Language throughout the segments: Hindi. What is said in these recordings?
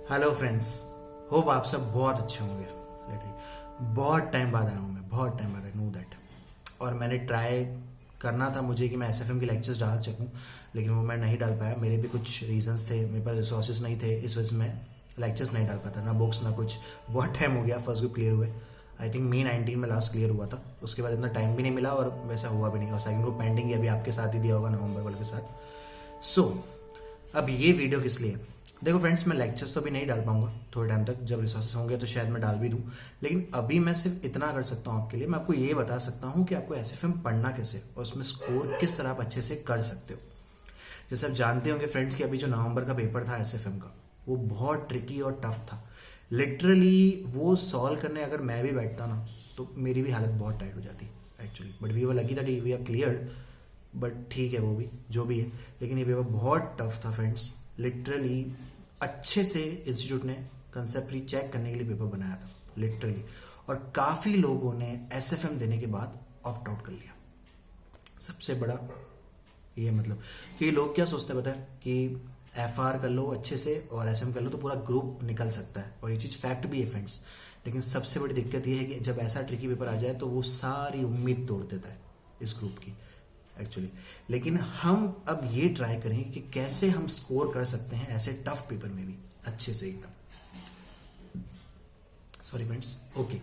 हेलो फ्रेंड्स, होप आप सब बहुत अच्छे होंगे। लिटरली बहुत टाइम बाद आया हूँ मैं, बहुत टाइम बाद, आई नो दैट। और मैंने ट्राई करना था मुझे कि मैं एसएफएम की लेक्चर्स डाल सकूँ, लेकिन वो मैं नहीं डाल पाया। मेरे भी कुछ रीजंस थे, मेरे पास रिसोर्सेज नहीं थे, इस वजह से मैं लेक्चर्स नहीं डाल पाता, ना बुक्स ना कुछ। बहुत टाइम हो गया फर्स्ट ग्रुप क्लियर हुए। आई थिंक मई 19 में लास्ट क्लियर हुआ था। उसके बाद इतना टाइम भी नहीं मिला और वैसा हुआ भी नहीं। और सेकंड ग्रुप पेंडिंग अभी आपके साथ ही दिया होगा, नवंबर वाले के साथ। सो अब ये वीडियो किस लिए? देखो फ्रेंड्स, मैं लेक्चर्स तो अभी नहीं डाल पाऊंगा थोड़े टाइम तक। जब रिसोर्सेस होंगे तो शायद मैं डाल भी दूं, लेकिन अभी मैं सिर्फ इतना कर सकता हूं आपके लिए। मैं आपको ये बता सकता हूं कि आपको एसएफएम पढ़ना कैसे और उसमें स्कोर किस तरह आप अच्छे से कर सकते हो। जैसे आप जानते होंगे फ्रेंड्स कि अभी जो नवंबर का पेपर था एसएफएम का, वो बहुत ट्रिकी और टफ था। लिटरली वो सॉल्व करने अगर मैं भी बैठता ना तो मेरी भी हालत बहुत टाइट हो जाती actually. But we were lucky that we are cleared. But ठीक है, वो भी जो भी है, लेकिन ये पेपर बहुत टफ था फ्रेंड्स। लिटरली अच्छे से इंस्टीट्यूट ने कंसेप्टली चेक करने के लिए पेपर बनाया था लिटरली। और काफ़ी लोगों ने एसएफएम देने के बाद ऑप्ट आउट कर लिया। सबसे बड़ा ये मतलब कि लोग क्या सोचते हैं पता है कि एफआर कर लो अच्छे से और एसएम कर लो तो पूरा ग्रुप निकल सकता है, और ये चीज़ फैक्ट भी है फ्रेंड्स। लेकिन सबसे बड़ी दिक्कत ये है कि जब ऐसा ट्रिकी पेपर आ जाए तो वो सारी उम्मीद तोड़ देता है इस ग्रुप की एक्चुअली। लेकिन हम अब ये ट्राई करेंगे कि कैसे हम स्कोर कर सकते हैं ऐसे टफ पेपर में भी अच्छे से एकदम। Sorry friends, okay.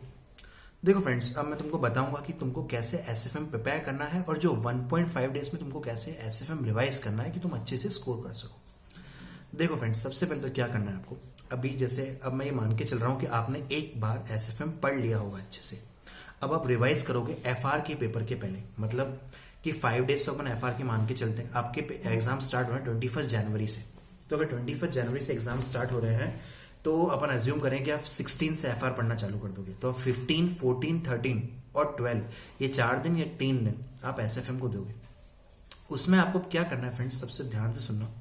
देखो फ्रेंड्स, अब मैं तुमको बताऊंगा कि तुमको कैसे एसएफएम प्रिपेयर करना है और जो 1.5 डेज में तुमको कैसे एसएफएम रिवाइज करना है कि तुम अच्छे से स्कोर कर सको। देखो फ्रेंड्स, सबसे पहले तो क्या करना है आपको, अभी जैसे अब मैं ये मान के चल रहा हूं कि आपने एक बार एसएफएम पढ़ लिया होगा अच्छे से। अब आप रिवाइज करोगे एफआर के पेपर के पहले, मतलब कि 5 डेज तो अपन एफआर के मान के चलते हैं। आपके एग्जाम स्टार्ट हो रहे हैं 21 जनवरी से। तो अगर 21 जनवरी से एग्जाम स्टार्ट हो रहे हैं तो अपन अज्यूम करें कि आप 16 से एफआर पढ़ना चालू कर दोगे, तो 15, 14, 13 और 12 ये 4 दिन या 3 दिन आप एसएफएम को दोगे। उसमें आपको क्या करना है फ्रेंड्स, सबसे ध्यान से सुनना।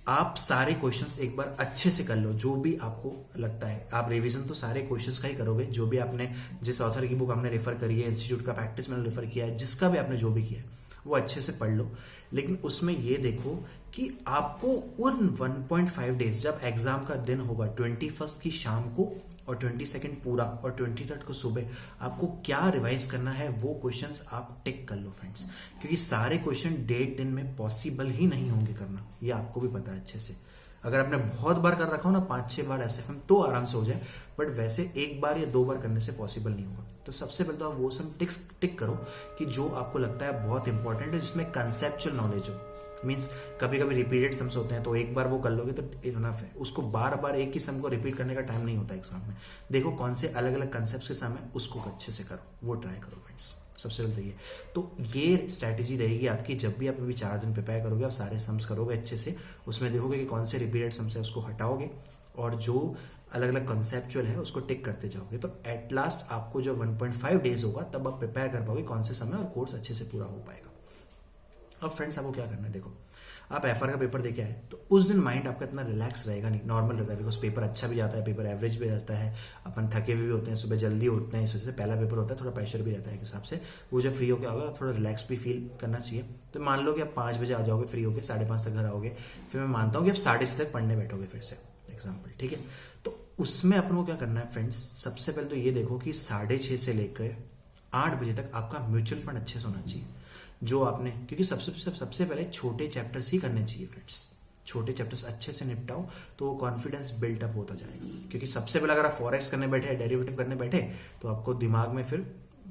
आप सारे क्वेश्चंस एक बार अच्छे से कर लो, जो भी आपको लगता है। आप रिवीजन तो सारे क्वेश्चंस का ही करोगे, जो भी आपने जिस ऑथर की बुक हमने रेफर करी है, इंस्टीट्यूट का प्रैक्टिस मैंने रेफर किया है, जिसका भी आपने जो भी किया है वो अच्छे से पढ़ लो। लेकिन उसमें ये देखो कि आपको उन 1.5 डेज जब एग्जाम का दिन होगा 21 की शाम को और 22 पूरा और 23 को सुबह, आपको क्या रिवाइज करना है वो क्वेश्चंस आप टिक कर लो फ्रेंड्स। क्योंकि सारे क्वेश्चन 1.5 दिन में पॉसिबल ही नहीं होंगे करना, ये आपको भी पता है अच्छे से। अगर आपने बहुत बार कर रखा हो ना, 5-6 बार एसएफएम, तो आराम से हो जाए। बट वैसे एक बार या 2 बार करने से पॉसिबल नहीं होगा। तो सबसे पहले तो आप वो सब टिक करो कि जो आपको लगता है बहुत इंपॉर्टेंट है, जिसमें कंसेप्चुअल नॉलेज हो। मीन्स कभी कभी रिपीटेड सम्स होते हैं, तो एक बार वो कर लोगे तो इनफ है। उसको बार बार एक ही सम को रिपीट करने का टाइम नहीं होता एग्जाम में। देखो कौन से अलग अलग कंसेप्ट के सम है, उसको अच्छे से करो, वो ट्राई करो फ्रेंड्स। सबसे पहले तो ये स्ट्रैटेजी रहेगी आपकी। जब भी आप अभी 4 दिन प्रिपेयर करोगे, आप सारे सम्स करोगे अच्छे से, उसमें देखोगे कि कौन से रिपीटेड सम्स है उसको हटाओगे और जो अलग अलग कंसेप्चुअल है उसको टिक करते जाओगे। तो एट लास्ट आपको जो 1.5 डेज होगा तब आप प्रिपेयर कर पाओगे कौन से समय, और कोर्स अच्छे से पूरा हो पाएगा। अब फ्रेंड्स आपको क्या करना है, देखो आप एफआर का पेपर देके आए तो उस दिन माइंड आपका इतना रिलैक्स रहेगा नहीं, नॉर्मल रहता है। बिकॉज पेपर अच्छा भी जाता है, पेपर एवरेज भी रहता है, अपन थके हुए भी होते हैं, सुबह जल्दी उठते हैं, इस वजह से पहला पेपर होता है, थोड़ा प्रेशर भी रहता है एक हिसाब से। वो जब फ्री होकर आओगे थोड़ा रिलैक्स भी फील करना चाहिए। तो मान लो कि आप 5 बजे आ जाओगे फ्री होकर, 5:30 तक घर आओगे, फिर मैं मानता हूँ कि आप 6:30 तक पढ़ने बैठोगे फिर से एग्जाम्पल, ठीक है। तो उसमें अपन को क्या करना है फ्रेंड्स, सबसे पहले तो ये देखो कि 6:30 से लेकर 8 बजे तक आपका म्यूचुअल फंड अच्छे से होना चाहिए। जो आपने, क्योंकि सबसे पहले छोटे चैप्टर्स ही करने चाहिए फ्रेंड्स। छोटे चैप्टर्स अच्छे से निपटाओ तो वो कॉन्फिडेंस बिल्टअप होता जाएगा। क्योंकि सबसे पहले अगर आप फॉरेक्स करने बैठे, डेरिवेटिव करने बैठे, तो आपको दिमाग में फिर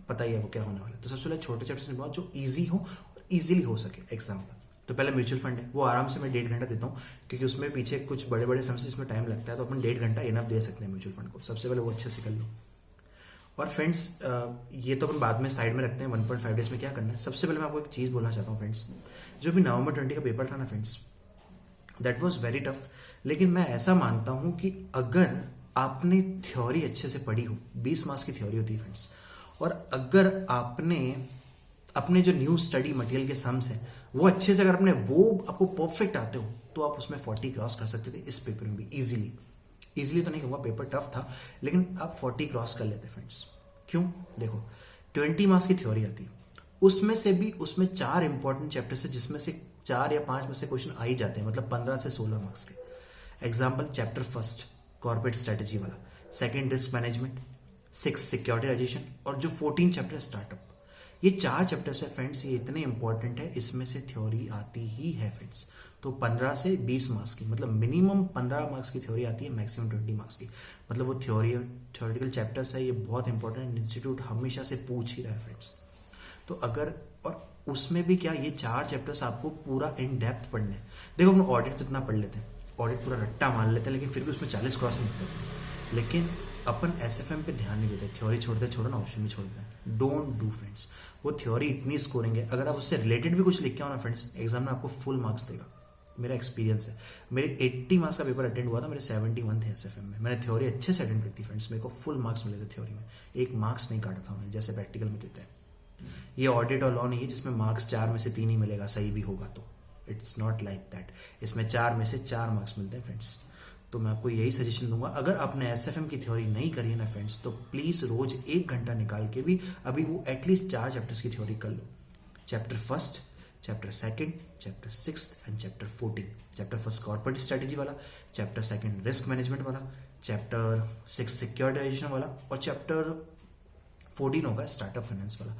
पता ही है वो क्या होने वाला है। तो सबसे पहले छोटे चैप्टर्स निपटाओ जो ईजी हो और ईजिली हो सके एग्जाम में। तो पहले म्यूचुअल फंड है, वो आराम से मैं 1.5 घंटा देता हूँ, क्योंकि उसमें पीछे कुछ बड़े बड़े सम्स इसमें टाइम लगता है, तो अपन 1.5 घंटा इनफ दे सकते हैं म्यूचुअल फंड को। सबसे पहले वो अच्छे से कर लो। और फ्रेंड्स ये तो अपन बाद में साइड में रखते हैं, 1.5 डेज में क्या करना है। सबसे पहले मैं आपको एक चीज़ बोलना चाहता हूँ फ्रेंड्स, जो भी नवंबर 20 का पेपर था ना friends, that was very tough. लेकिन मैं ऐसा मानता हूँ कि अगर आपने थ्योरी अच्छे से पढ़ी हो, 20 मार्क्स की थ्योरी होती है फ्रेंड्स, और अगर आपने अपने जो न्यू स्टडी मटेरियल के सम्स हैं वो अच्छे से, अगर आपने वो आपको परफेक्ट आते हो, तो आप उसमें 40 क्रॉस कर सकते थे इस पेपर में भी इजीली तो नहीं कहूँगा, पेपर टफ था, लेकिन आप 40 क्रॉस कर लेते फ्रेंड्स। क्यों? देखो 20 मार्क्स की थ्योरी आती है, उसमें से भी उसमें 4 इंपॉर्टेंट चैप्टर्स है, जिसमें से 4 या 5 में से क्वेश्चन आ ही जाते हैं, मतलब 15 से 16 मार्क्स के। Example chapter first corporate strategy वाला, सेकंड रिस्क मैनेजमेंट, 6 सिक्योरिटाइजेशन और जो 14 चैप्टर स्टार्टअप। ये 4 चैप्टर्स है फ्रेंड्स, ये इतने इंपॉर्टेंट है, इसमें से थ्योरी आती ही है फ्रेंड्स। तो 15 से 20 मार्क्स की, मतलब मिनिमम 15 मार्क्स की थ्योरी आती है, मैक्सिमम 20 मार्क्स की। मतलब वो थ्योरेटिकल चैप्टर्स है, ये बहुत इंपॉर्टेंट, इंस्टीट्यूट हमेशा से पूछ ही रहा है फ्रेंड्स। तो अगर, और उसमें भी क्या, ये 4 चैप्टर्स आपको पूरा इन डेप्थ पढ़ने हैं। देखो हम ऑडिट जितना पढ़ लेते हैं, ऑडिट पूरा रट्टा मान लेते हैं, लेकिन फिर भी उसमें 40 क्रॉस नहीं होते। लेकिन अपन एसएफएम पे ध्यान नहीं देते, थ्योरी छोड़ो ना, ऑप्शन भी छोड़ देते हैं। डोंट डू फ्रेंड्स, वो थ्योरी इतनी स्कोरिंग है, अगर आप उससे रिलेटेड भी कुछ लिख के आओ ना फ्रेंड्स, एग्जाम में आपको फुल मार्क्स देगा। मेरा एक्सपीरियंस है, मेरे 80 मार्क्स का पेपर अटेंड हुआ था, मेरे 71 थे एसएफएम में। मैंने थ्योरी अच्छे से अटेंड की थी फ्रेंड्स, मेरे को फुल मार्क्स मिले थे थ्योरी में, 1 मार्क्स नहीं काटा था उन्हें, जैसे प्रैक्टिकल में देते हैं। ये ऑडिट और लॉ नहीं है जिसमें मार्क्स 4 में से 3 ही मिलेगा, सही भी होगा तो। इट्स नॉट लाइक दैट, इसमें 4 में से 4 मार्क्स मिलते हैं फ्रेंड्स। तो मैं आपको यही सजेशन दूंगा, अगर आपने एसएफएम की थ्योरी नहीं करी है ना फ्रेंड्स, तो प्लीज रोज 1 घंटा निकाल के भी अभी वो एटलीस्ट 4 चैप्टर्स की थ्योरी कर लो। Chapter first, chapter second, chapter 6 and chapter 14। Chapter first corporate strategy वाला, चैप्टर सेकंड रिस्क मैनेजमेंट वाला, चैप्टर 6 सिक्योरिटाइजेशन वाला और चैप्टर 14 होगा स्टार्टअप फाइनेंस वाला।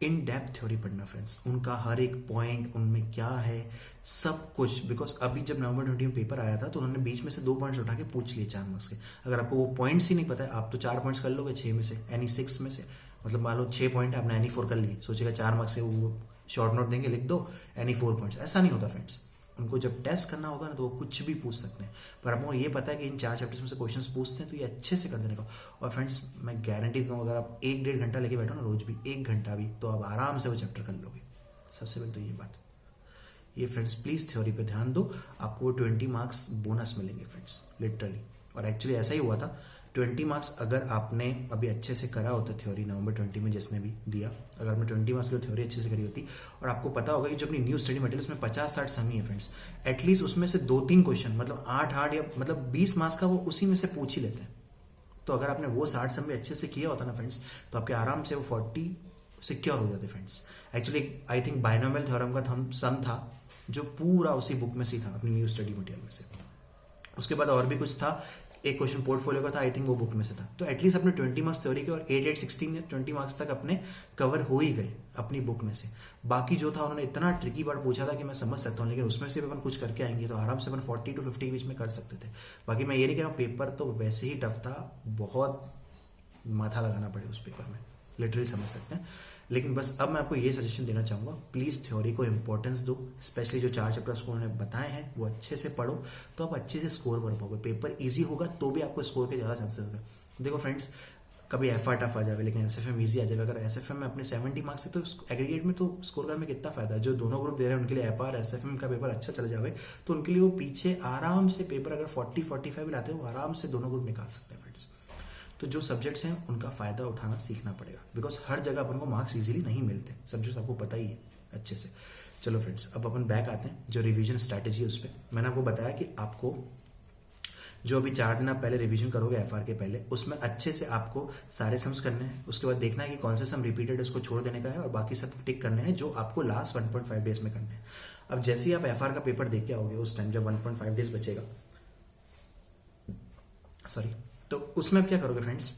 इन डेप्थ थ्योरी पढ़ना फ्रेंड्स, उनका हर एक पॉइंट, उनमें क्या है सब कुछ। बिकॉज अभी जब नवंबर 20 में पेपर आया था तो उन्होंने बीच में से 2 पॉइंट्स उठा के पूछ लिए 4 मार्क्स के। अगर आपको वो पॉइंट्स ही नहीं पता है, आप तो 4 पॉइंट्स कर लोगे 6 में से, एनी 6 में से। मतलब मान लो 6 पॉइंट है, आपने एनी 4 कर लिए, सोचेगा 4 मार्क्स से वो शॉर्ट नोट देंगे, लिख दो एनी 4 पॉइंट्स। ऐसा नहीं होता फ्रेंड्स, उनको जब टेस्ट करना होगा ना तो वो कुछ भी पूछ सकते हैं, पर आपको ये पता है कि इन 4 चैप्टर्स में से क्वेश्चंस पूछते हैं, तो ये अच्छे से कर देने का। और फ्रेंड्स मैं गारंटी दूंगा, अगर आप 1-1.5 घंटा लेके बैठो ना रोज भी, 1 घंटा भी, तो आप आराम से वो चैप्टर कर लोगे। सबसे पहले तो ये बात, ये फ्रेंड्स प्लीज थ्योरी पे ध्यान दो, आपको 20 मार्क्स बोनस मिलेंगे फ्रेंड्स, लिटरली। और एक्चुअली ऐसा ही हुआ था, 20 मार्क्स अगर आपने अभी अच्छे से करा होता थ्योरी नवंबर 20 में जिसने भी दिया, अगर आपने 20 मार्क्स की थ्योरी अच्छे से करी होती, और आपको पता होगा कि जो अपनी न्यू स्टडी मटेरियल उसमें 50-60 समी है फ्रेंड्स, एटलीस्ट उसमें से 2-3 क्वेश्चन, मतलब 8-8 या मतलब 20 मार्क्स का वो उसी में से पूछ ही लेते हैं। तो अगर आपने वो 60 सम अच्छे से किया होता ना फ्रेंड्स, तो आपके आराम से वो 40 सिक्योर हो जाते friends. Actually I think binomial theorem का सम था जो पूरा उसी बुक में से था, अपनी न्यू स्टडी मटेरियल में से। उसके बाद और भी कुछ था, एक क्वेश्चन पोर्टफोलियो का था, आई थिंक वो बुक में से था। तो एटलीस्ट अपने 20 मार्क्स थ्योरी के और 8, 16, 20 मार्क्स तक अपने कवर हो ही गए अपनी बुक में से। बाकी जो था उन्होंने इतना ट्रिकी वर्ड पूछा था कि मैं समझ सकता हूँ, लेकिन उसमें से अपन कुछ करके आएंगे तो आराम से अपन 40 to 50 के बीच में कर सकते थे। बाकी मैं ये नहीं कह रहा हूँ, पेपर तो वैसे ही टफ था, बहुत माथा लगाना पड़े उस पेपर में, लिटरली समझ सकते हैं। लेकिन बस अब मैं आपको ये सजेशन देना चाहूँगा, प्लीज़ थ्योरी को इंपॉर्टेंस दो, स्पेशली जो 4 चैप्टर्स को उन्होंने बताए हैं वो अच्छे से पढ़ो, तो आप अच्छे से स्कोर कर पाओगे। पेपर इजी होगा तो भी आपको स्कोर के ज़्यादा चांसेस होंगे। देखो फ्रेंड्स, कभी एफ टफ आ जाए लेकिन एसएफएम ईजी आ जाए। अगर एसएफएम में अपने 70 मार्क्स है तो एग्रीगेट में तो स्कोर करने में कितना फायदा है। जो दोनों ग्रुप दे रहे हैं उनके लिए एफआर एसएफएम का पेपर अच्छा चल जाए तो उनके लिए वो पीछे आराम से पेपर अगर 40-45 लाते हैं वो आराम से दोनों ग्रुप निकाल सकते हैं फ्रेंड्स। तो जो सब्जेक्ट्स हैं उनका फ़ायदा उठाना सीखना पड़ेगा, बिकॉज हर जगह अपन को मार्क्स इजीली नहीं मिलते, सब्जेक्ट्स आपको पता ही है अच्छे से। चलो फ्रेंड्स, अब अपन बैक आते हैं जो रिवीजन स्ट्रैटेजी है उस पर। मैंने आपको बताया कि आपको जो अभी 4 दिन आप पहले रिवीजन करोगे एफआर के पहले, उसमें अच्छे से आपको सारे सम्स करने हैं। उसके बाद देखना है कि कौन से सम रिपीटेड है उसको छोड़ देने का है, और बाकी सब टिक करने हैं जो आपको लास्ट 1.5 डेज में करने हैं। अब जैसे ही आप एफआर का पेपर देख के आओगे उस टाइम जब 1.5 डेज बचेगा, सॉरी, तो उसमें आप क्या करोगे फ्रेंड्स,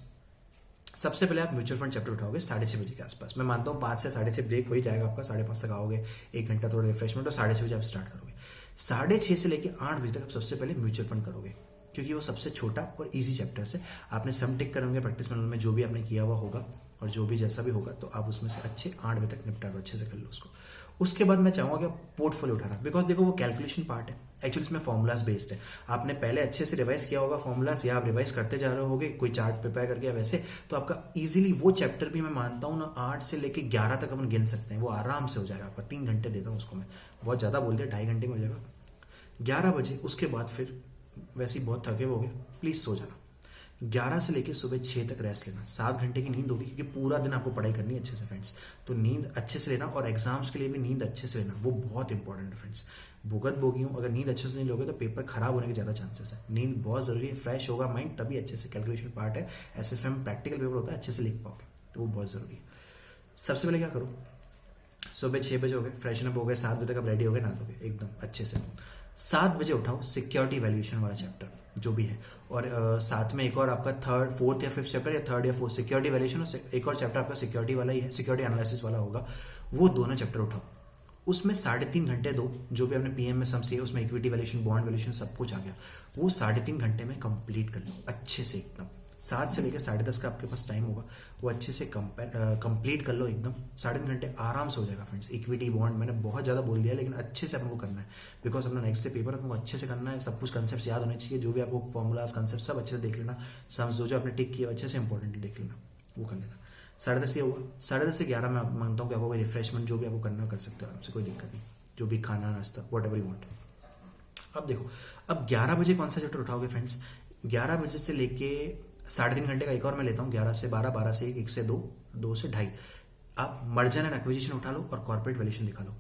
सबसे पहले आप म्यूचुअल फंड चैप्टर उठाओगे 6:30 बजे के आसपास। मैं मानता हूँ 5 से 6:30 ब्रेक हो ही जाएगा आपका, 5:30 तक आओगे, 1 घंटा थोड़ा रिफ्रेशमेंट, और 6:30 बजे आप स्टार्ट करोगे। 6:30 से लेकर 8 बजे तक आप सबसे पहले म्यूचुअल फंड करोगे, क्योंकि वो सबसे छोटा और ईजी चैप्टर है। आपने सम टिक करोगे प्रैक्टिस में जो भी आपने किया हुआ होगा, और जो भी जैसा भी होगा, तो आप उसमें से अच्छे 8 बजे तक निपटा दो, अच्छे से कर लो उसको। उसके बाद मैं चाहूँगा कि आप पोर्टफोलियो उठाना, बिकॉज देखो वो कैलकुलेशन पार्ट है, एक्चुअली इसमें फॉर्मूलाज बेस्ड है। आपने पहले अच्छे से रिवाइज किया होगा फॉर्मूलाज, या आप रिवाइज करते जा रहे होगे कोई चार्ट प्रिपेयर करके या वैसे, तो आपका इजीली वो चैप्टर भी मैं मानता हूँ ना 8 से लेके 11 तक अपन गिन सकते हैं, वो आराम से हो जाएगा आपका। 3 घंटे देता हूँ उसको मैं, बहुत ज़्यादा बोल दिया, 2.5 घंटे में हो जाएगा 11 बजे। उसके बाद फिर वैसे ही बहुत थके होगे, प्लीज़ सो जाना। 11 से लेकर सुबह 6 तक रेस्ट लेना, 7 घंटे की नींद होगी, क्योंकि पूरा दिन आपको पढ़ाई करनी है अच्छे से फ्रेंड्स। तो नींद अच्छे से लेना, और एग्जाम्स के लिए भी नींद अच्छे से लेना, वो बहुत इंपॉर्टेंट है फ्रेंड्स। भुगत भोगी हूँ, अगर नींद अच्छे से नहीं लोगे तो पेपर खराब होने के ज़्यादा चांसेस है। नींद बहुत जरूरी है, फ्रेश होगा माइंड तभी अच्छे से, कैलकुलेशन पार्ट है, एसएफएम प्रैक्टिकल पेपर होता है, अच्छे से लिख पाओगे, तो वो बहुत जरूरी है। सबसे पहले क्या करो, सुबह 6 बजे हो गए, फ्रेशन अप हो गए, 7 बजे तक आप रेडी हो गए, नहा दोगे एकदम अच्छे से। 7 बजे उठाओ सिक्योरिटी वैल्यूएशन वाला चैप्टर, जो भी है। और साथ में एक और आपका थर्ड फोर्थ या फिफ्थ चैप्टर या थर्ड या फोर्थ सिक्योरिटी वैल्यूएशन, एक और चैप्टर आपका सिक्योरिटी वाला ही है, सिक्योरिटी एनालिसिस वाला होगा। वो दोनों चैप्टर उठाओ, उसमें 3.5 घंटे दो, जो भी आपने पीएम में सम्स किया उसमें इक्विटी वैल्यूएशन, बॉन्ड वैल्यूएशन सब कुछ आ गया, वो 3.5 घंटे में कंप्लीट कर लो अच्छे से एकदम। 7 से लेकर 10:30 का आपके पास टाइम होगा, वो अच्छे से कंप्लीट कर लो एकदम। 3.5 घंटे आराम से हो जाएगा फ्रेंड्स। इक्विटी बॉन्ड मैंने बहुत ज़्यादा बोल दिया, लेकिन अच्छे से आपको करना है, बिकॉज अपना नेक्स्ट डे पेपर है, तुमको अच्छे से करना है। सब कुछ कंसेप्ट याद होने चाहिए, जो भी आपको फॉर्मूलाज कंसेप्ट सब अच्छे से देख लेना। सम्स जो आपने टिक किया अच्छे से इंपॉर्टेंट देख लेना, वो कर लेना। 10:30 ये हुआ, 10:30 से 11 मैं मांगता हूँ कि आपको कोई रिफ्रेशमेंट जो भी आपको करना कर सकते हो आराम से, कोई दिक्कत नहीं, जो भी खाना नाश्ता वट एवर यू वांट। अब देखो, अब 11 बजे कौन सा चैप्टर उठाओगे फ्रेंड्स? 11 बजे से लेके 3.5 घंटे का एक और मैं लेता हूँ, 11 से 12, 12 से 1 से 2, 2 से 2.5 आप मर्जर एंड एक्विजिशन उठा लो और कॉर्पोरेट वैल्यूएशन दिखा लो।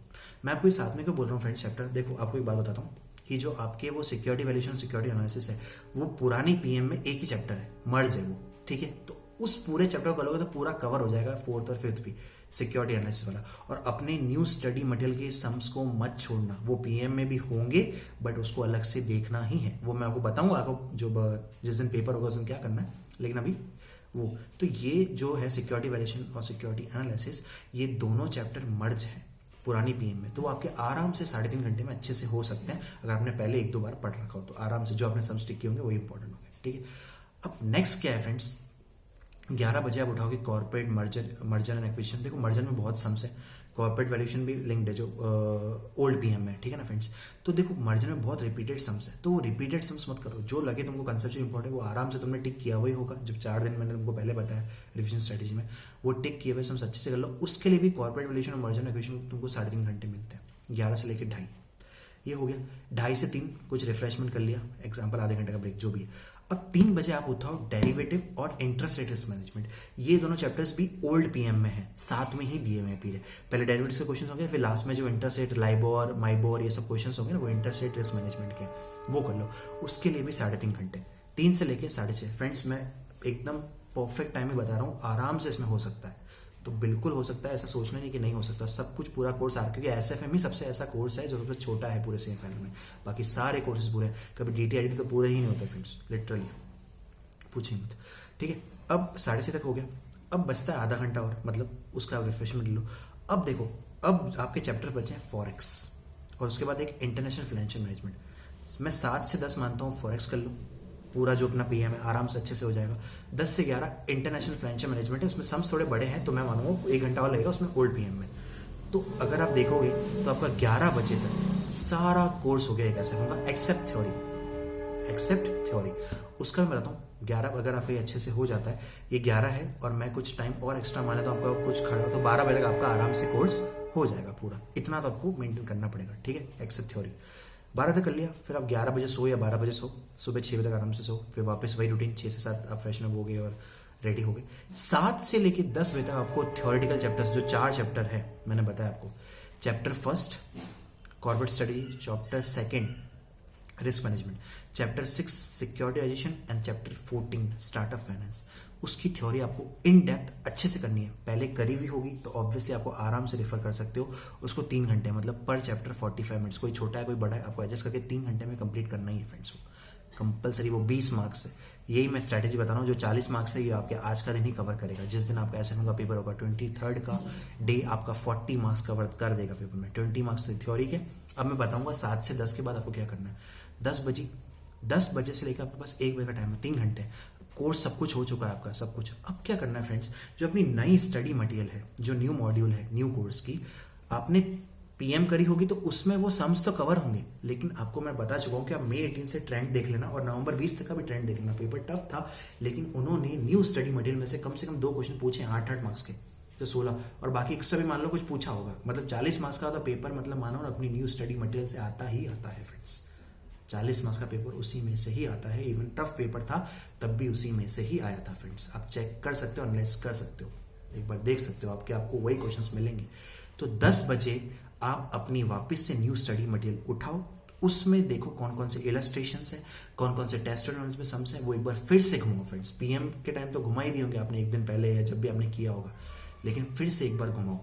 मैं आपको इस साथ में क्यों बोल रहा हूँ फ्रेंड्स चैप्टर? देखो आपको एक बात बताता हूँ कि जो आपके वो सिक्योरिटी वैल्यूएशन, सिक्योरिटी एनालिसिस है, वो पुरानी पीएम में एक ही चैप्टर है, मर्ज है वो, ठीक है? तो उस पूरे चैप्टर को करोगे तो पूरा कवर हो जाएगा, फोर्थ और फिफ्थ भी सिक्योरिटी एनालिसिस वाला। और अपने न्यू स्टडी मटेरियल के सम्स को मत छोड़ना, वो पीएम में भी होंगे बट उसको अलग से देखना ही है। वो मैं आपको बताऊंगा आपको जो जिस दिन पेपर होगा उस दिन क्या करना है, लेकिन अभी वो तो ये जो है सिक्योरिटी वैल्यूएशन और सिक्योरिटी एनालिसिस, ये दोनों चैप्टर मर्ज है पुरानी पीएम में, तो वो आपके आराम से 3.5 घंटे में अच्छे से हो सकते हैं अगर आपने पहले 1-2 बार पढ़ रखा हो तो। आराम से जो आपने सम्स टिक किए होंगे वही इंपॉर्टेंट होंगे, ठीक है? अब नेक्स्ट क्या है फ्रेंड्स, 11 बजे आप उठाओगे कॉर्पोरेट मर्जर एंड एक्विजिशन। देखो मर्जर में बहुत सम्स है, कॉर्पोरेट वैल्यूएशन भी लिंक्ड है जो ओल्ड पीएम में, ठीक है ना फ्रेंड्स? तो देखो मर्जर में बहुत रिपीटेड सम्स है, तो वो रिपीटेड सम्स मत करो, जो लगे तुमको कंसेप्ट इंपॉर्टेंट वो आराम से तुमने टिक किया हुआ ही होगा। जब 4 दिन मैंने तुमको पहले बताया रिविजन स्ट्रेटेजी में, वो टिक किए हुए सम्स अच्छे से कर लो। उसके लिए भी कॉर्पोरेट वैल्यूएशन और मर्जर एंड एक्विजिशन तुमको 3.5 घंटे मिलते हैं, 11 से लेकर 2.5 ये हो गया। 2.5 से 3 कुछ रिफ्रेशमेंट कर लिया, एग्जाम्पल आधे घंटे का ब्रेक जो भी है। अब 3 बजे आप उठाओ डेरिवेटिव और इंटरेस्ट रेट रिस्क मैनेजमेंट। ये दोनों चैप्टर्स भी ओल्ड पीएम में है, साथ में ही दिए हुए हैं पीरे। पहले डेरिवेटिव के क्वेश्चन होंगे, फिर लास्ट में जो इंटरेस्ट रेट, लाइबोर, माइबोर ये सब क्वेश्चन होंगे ना, वो इंटरेस्ट रेट रिस्क मैनेजमेंट के, वो कर लो। उसके लिए भी 3.5 घंटे, 3 से लेके 6:30। फ्रेंड्स मैं एकदम परफेक्ट टाइम में बता रहा हूँ, आराम से इसमें हो सकता है, तो बिल्कुल हो सकता है, ऐसा सोचना नहीं कि नहीं हो सकता। सब कुछ पूरा कोर्स आ रहा है, क्योंकि एसएफएम ही सबसे ऐसा कोर्स है जो सबसे छोटा है पूरे CFL में, बाकी सारे कोर्सेज पूरे हैं। कभी DTIT तो पूरे ही नहीं होते फ्रेंड्स, लिटरली पूछिए मत, ठीक है? अब 6:30 तक हो गया, अब बचता है आधा घंटा और, मतलब उसका रिफ्रेशमेंट लो। अब देखो, अब आपके चैप्टर बचे हैं फॉरेक्स और उसके बाद एक इंटरनेशनल फाइनेंशियल मैनेजमेंट। मैं 7 से 10 मानता हूँ फॉरेक्स कर लो, पूरा जो अपना पीएम है आराम से अच्छे से हो जाएगा। 10 से 11 इंटरनेशनल फाइनेंशियल मैनेजमेंट है, उसमें सम्स थोड़े बड़े हैं तो मैं मानूंगा 1 घंटा और लगेगा उसमें ओल्ड पीएम में। तो अगर आप देखोगे तो आपका 11 बजे तक सारा कोर्स हो गया एक ऐसा होगा, एक्सेप्ट थ्योरी। उसका मैं बताता हूँ 11 अगर आपका ये अच्छे से हो जाता है, ये 11 है और मैं कुछ टाइम और एक्स्ट्रा माने तो आपका कुछ खड़ा हो तो 12 बजे तक आपका आराम से कोर्स हो जाएगा पूरा। इतना तो आपको मेंटेन करना पड़ेगा, ठीक है? एक्सेप्ट थ्योरी 12 तक कर लिया, फिर आप 11 बजे सो या 12 बजे सो, सुबह 6 बजे तक आराम से सो, फिर वापस वही रूटीन 6 से 7 आप फ्रेशन अप हो गए और रेडी हो गए। 7 से लेके 10 बजे तक आपको थ्योरेटिकल चैप्टर्स, जो 4 चैप्टर है मैंने बताया आपको, chapter first corporate study, chapter second risk management, chapter 6 securitization and chapter 14 startup finance. उसकी थ्योरी आपको इन डेप्थ अच्छे से करनी है, पहले करी हुई होगी तो ऑब्वियसली आपको आराम से रेफर कर सकते हो उसको। 3 घंटे मतलब पर चैप्टर 45 मिनट्स, कोई छोटा है कोई बड़ा है, आपको एडजस्ट करके 3 घंटे में कंप्लीट करना ही है फ्रेंड्स। कंपलसरी वो 20 मार्क्स है, यही मैं स्ट्रैटेजी बता रहा हूँ। जो 40 मार्क्स है ये आपके आज का दिन ही कवर करेगा, जिस दिन आपका एसएफएम का पेपर होगा 23 का डे आपका 40 मार्क्स कवर कर देगा पेपर में, 20 मार्क्स थ्योरी के। अब मैं बताऊंगा 7 से 10 के बाद आपको क्या करना है। 10 बजे से लेकर आपके पास 1 बजे का टाइम है, 3 घंटे कोर्स, सब कुछ हो चुका है आपका सब कुछ। अब क्या करना है फ्रेंड्स, जो अपनी नई स्टडी मटेरियल है, जो न्यू मॉड्यूल है न्यू कोर्स की, आपने पीएम करी होगी तो उसमें वो सम्स तो कवर होंगे, लेकिन आपको मैं बता चुका हूँ कि आप मई 18 से ट्रेंड देख लेना और नवंबर 20 तक का भी ट्रेंड देख लेना। पेपर टफ था लेकिन उन्होंने न्यू स्टडी मटेरियल में से कम 2 क्वेश्चन पूछे 8-8 मार्क्स के, तो 16 और बाकी एक्स्ट्रा भी मान लो कुछ पूछा होगा, मतलब 40 मार्क्स का होता पेपर, मतलब मानो ना अपनी न्यू स्टडी मटेरियल से आता ही आता है फ्रेंड्स। 40 मार्क्स का पेपर उसी में से ही आता है, इवन टफ पेपर था तब भी उसी में से ही आया था फ्रेंड्स। आप चेक कर सकते हो, एनालाइज कर सकते हो, एक बार देख सकते हो आपको वही क्वेश्चंस मिलेंगे। तो 10 बजे आप अपनी वापस से न्यू स्टडी मटेरियल उठाओ, उसमें देखो कौन कौन से इलस्ट्रेशंस हैं, कौन कौन से टेस्ट और नॉलेज में सम्स हैं, वो एक बार फिर से घुमाओ फ्रेंड्स। पीएम के टाइम तो घुमा ही दिए होंगे आपने एक दिन पहले या जब भी आपने किया होगा, लेकिन फिर से एक बार घुमाओ।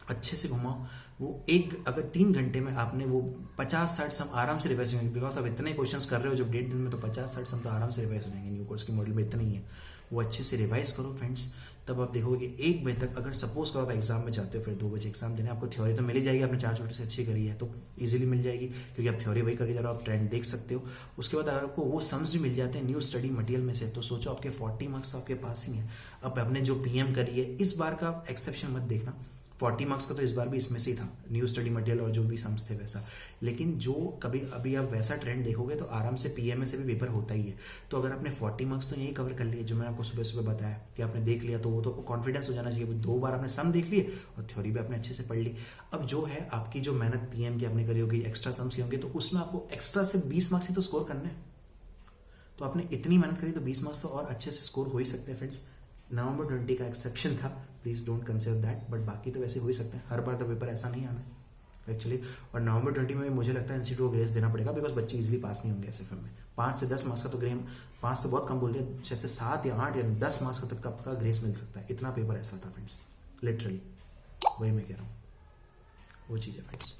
अच्छे से घुमाओ। वो एक अगर 3 घंटे में आपने वो 50-60 सम आराम से रिवाइज होंगे, बिकॉज आप इतने क्वेश्चंस कर रहे हो जब 1.5 दिन में, तो 50-60 सम तो आराम से रिवाइज हो जाएंगे। न्यू कोर्स की मॉडल में इतना ही है, वो अच्छे से रिवाइज करो फ्रेंड्स। तब आप देखोगे कि 1 बजे तक, अगर सपोज करो आप एग्जाम में जाते हो, फिर 2 बजे एग्जाम देने, आपको थ्योरी तो मिल ही जाएगी, आपने 4 चैप्टर से अच्छी करी है तो इजीली मिल जाएगी, क्योंकि आप थ्योरी वही करके जा रहे हो, आप ट्रेंड देख सकते हो। उसके बाद अगर आपको वो सम्स भी मिल जाते हैं न्यू स्टडी मटेरियल में से, तो सोचो आपके 40 मार्क्स तो आपके पास ही हैं। अब आपने जो पीएम करी है, इस बार का एक्सेप्शन मत देखना, 40 मार्क्स का तो इस बार भी इसमें से ही था, न्यू स्टडी मटेरियल और जो भी सम्स थे वैसा। लेकिन जो कभी अभी आप वैसा ट्रेंड देखोगे तो आराम से पीएमए से भी पेपर होता ही है। तो अगर आपने 40 मार्क्स तो यही कवर कर लिए, जो मैंने आपको सुबह सुबह बताया कि आपने देख लिया, तो वो तो आपको कॉन्फिडेंस हो जाना चाहिए, 2 बार आपने सम देख लिए और थ्योरी भी आपने अच्छे से पढ़ ली। अब जो है आपकी जो मेहनत पीएम की आपने करी होगी, एक्स्ट्रा सम्स की होंगे, तो उसमें आपको एक्स्ट्रा से 20 मार्क्स ही तो स्कोर करने हैं। तो आपने इतनी मेहनत करी तो 20 मार्क्स तो और अच्छे से स्कोर हो ही सकते हैं फ्रेंड्स। नवंबर 20 का एक्सेप्शन था, please don't consider that, but बाकी तो वैसे हो ही सकते हैं। हर बार तो पेपर ऐसा नहीं आना एक्चुअली। और नवंबर 20 में मुझे लगता है इंस्टीट्यूट को ग्रेस देना पड़ेगा, बिकॉज बच्चे इजीली पास नहीं होंगे एसएफएम में। 5 से 10 मार्क्स का तो ग्रेम, 5 तो बहुत कम बोलते हैं, शायद से 7 या 8 या 10 मार्क्स का तक का ग्रेस मिल सकता है। इतना पेपर ऐसा था फ्रेंड्स, लिटरली वही मैं कह रहा हूँ, वो चीज़ है फ्रेंड्स।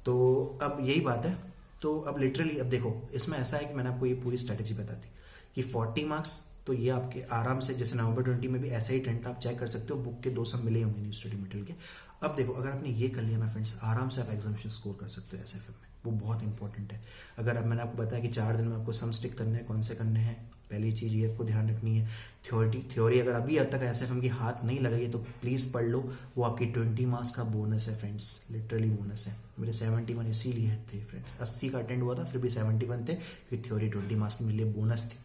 तो अब यही बात है, तो अब लिटरली अब देखो, इसमें ऐसा है कि मैंने आपको ये पूरी स्ट्रेटेजी बता दी कि 40 मार्क्स तो ये आपके आराम से, जैसे नवंबर 20 में भी ऐसा ही ट्रेंड था, आप चेक कर सकते हो, बुक के 2 सम मिले होंगे न्यू स्टडी मटेरियल के। अब देखो, अगर आपने ये कर लिया ना फ्रेंड्स, आराम से आप एग्जामिनेशन स्कोर कर सकते हो एसएफएम में, वो बहुत इंपॉर्टेंट है। अगर अब मैंने आपको बताया कि 4 दिन में आपको सम स्टिक करने हैं, कौन से करने हैं, पहली चीज़ ये आपको ध्यान रखनी है। थ्योरी अगर अभी अब तक एसएफएम की हाथ नहीं लगाई तो प्लीज़ पढ़ लो, वो आपकी 20 मार्क्स का बोनस है फ्रेंड्स, लिटरली बोनस है। मेरे 71 इसीलिए थे फ्रेंड्स, 80 का अटेंड हुआ था, फिर भी 71 थे, क्योंकि थ्योरी 20 मार्क्स के लिए बोनस थी।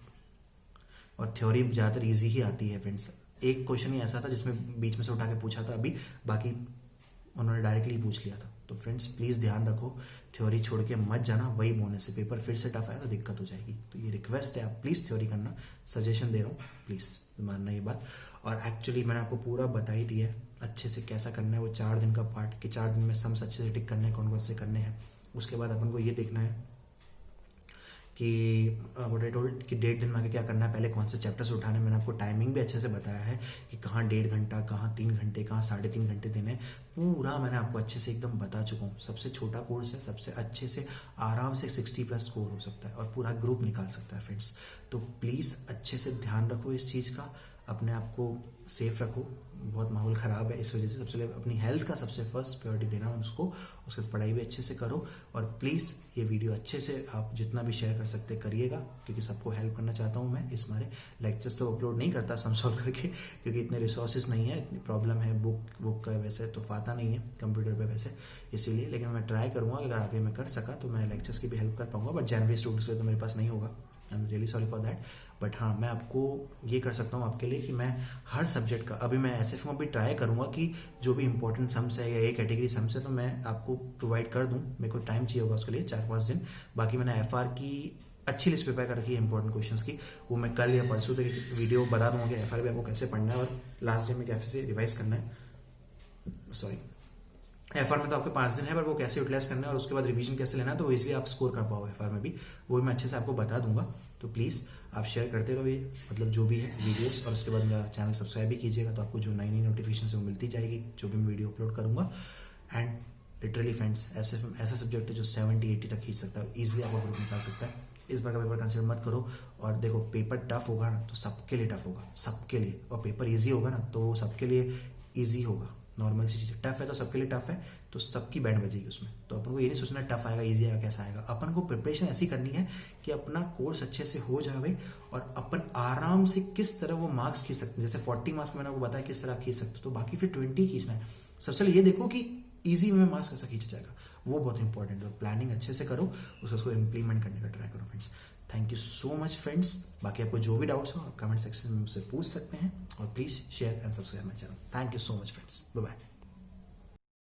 और थ्योरी ज़्यादातर ईजी ही आती है फ्रेंड्स। एक क्वेश्चन ही ऐसा था जिसमें बीच में से उठा के पूछा था अभी, बाकी उन्होंने डायरेक्टली पूछ लिया था। तो फ्रेंड्स प्लीज़ ध्यान रखो, थ्योरी छोड़ के मत जाना, वही बोनस है। पेपर फिर से टफ आया तो दिक्कत हो जाएगी, तो ये रिक्वेस्ट है, आप प्लीज़ थ्योरी करना, सजेशन दे रहा हूँ, प्लीज़ मानना ये बात। और एक्चुअली मैंने आपको पूरा बता ही दिया है अच्छे से कैसा करना है वो 4 दिन का पार्ट, कि 4 दिन में सम्स अच्छे से टिक करने हैं, कौन कौन से करने हैं। उसके बाद अपन को ये देखना है कि व्हाट आई टोल्ड कि 1.5 दिन में आगे क्या करना है, पहले कौन से चैप्टर्स उठाने। मैंने आपको टाइमिंग भी अच्छे से बताया है कि कहाँ 1.5 घंटा, कहाँ 3 घंटे, कहाँ 3.5 घंटे देने, पूरा मैंने आपको अच्छे से एकदम बता चुका हूँ। सबसे छोटा कोर्स है, सबसे अच्छे से आराम से 60+ स्कोर हो सकता है और पूरा ग्रुप निकाल सकता है फ्रेंड्स। तो प्लीज़ अच्छे से ध्यान रखो इस चीज़ का, अपने आप को सेफ रखो। बहुत माहौल ख़राब है, इस वजह से सबसे पहले अपनी हेल्थ का सबसे फर्स्ट प्रायोरिटी देना उसको, उसके बाद पढ़ाई भी अच्छे से करो। और प्लीज़ ये वीडियो अच्छे से आप जितना भी शेयर कर सकते करिएगा, क्योंकि सबको हेल्प करना चाहता हूँ मैं। इस मारे लेक्चर्स तो अपलोड नहीं करता सम सॉल्व करके, क्योंकि इतने रिसोर्सेज नहीं है, इतनी प्रॉब्लम है, बुक का वैसे तो फाता नहीं है कंप्यूटर पे वैसे, इसीलिए। लेकिन मैं ट्राई करूँगा, अगर आगे मैं कर सका तो मैं लेक्चर्स की भी हेल्प कर पाऊँगा, बट जनवरी स्टूडेंट्स के लिए तो मेरे पास नहीं होगा, I am really sorry for that. But हाँ, मैं आपको ये कर सकता हूँ आपके लिए कि मैं हर सब्जेक्ट का, अभी मैं एसएफ में भी ट्राई करूँगा कि जो भी इंपॉर्टेंट सम्स है या एक कैटेगरी सम्स है तो मैं आपको प्रोवाइड कर दूँ। मेरे को टाइम चाहिए होगा उसके लिए 4-5 दिन। बाकी मैंने एफआर की अच्छी लिस्ट प्रिपेयर कर रखी है इंपॉर्टेंट क्वेश्चंस की, वो मैं कल या परसों तक वीडियो बता दूँगा कि एफआर भी आपको कैसे पढ़ना है और लास्ट डे में कैसे रिवाइज करना है। सॉरी, एफआर में तो आपके 5 दिन है, पर वो कैसे यूटिलाइज करना है और उसके बाद रिवीजन कैसे लेना है, तो इसलिए आप स्कोर कर पाओ एफआर में भी, वो मैं अच्छे से आपको बता दूंगा। तो प्लीज़ आप शेयर करते रहो ये, मतलब जो भी है वीडियोस, और उसके बाद मेरा चैनल सब्सक्राइब भी कीजिएगा, तो आपको जो नई नई नोटिफिकेशन है वो मिलती जाएगी जो भी मैं वीडियो अपलोड करूँगा। एंड लिटरली फ्रेंड्स, ऐसा सब्जेक्ट है जो 70-80 तक खींच सकता है, ईजिली आपका ग्रुप निकाल सकता है। इस बार का पेपर कंसिडर मत करो। और देखो, पेपर टफ होगा ना तो सबके लिए टफ होगा, सबके लिए, और पेपर ईजी होगा ना तो वो सबके लिए ईजी होगा। नॉर्मल सी चीज़, टफ है तो सबके लिए टफ है, तो सबकी बैंड बजेगी उसमें। तो अपन को ये नहीं सोचना टफ आएगा ईजी आएगा कैसा आएगा, अपन को प्रिपरेशन ऐसी करनी है कि अपना कोर्स अच्छे से हो जाए और अपन आराम से किस तरह वो मार्क्स खींच सकते हैं। जैसे 40 मार्क्स मैंने आपको बताया किस तरह खींच सकते हो, तो बाकी फिर 20 खींचना है। सबसे पहले ये देखो कि ईजी में मार्क्स कैसा खींचा जाएगा, वो बहुत इंपॉर्टेंट है। तो प्लानिंग अच्छे से करो, उसको इम्प्लीमेंट करने का ट्राई करो friends. Thank you so much friends. बाकी आपको जो भी डाउट्स हो आप कमेंट सेक्शन में मुझसे पूछ सकते हैं, और please share and subscribe my channel. Thank you so much friends, bye bye.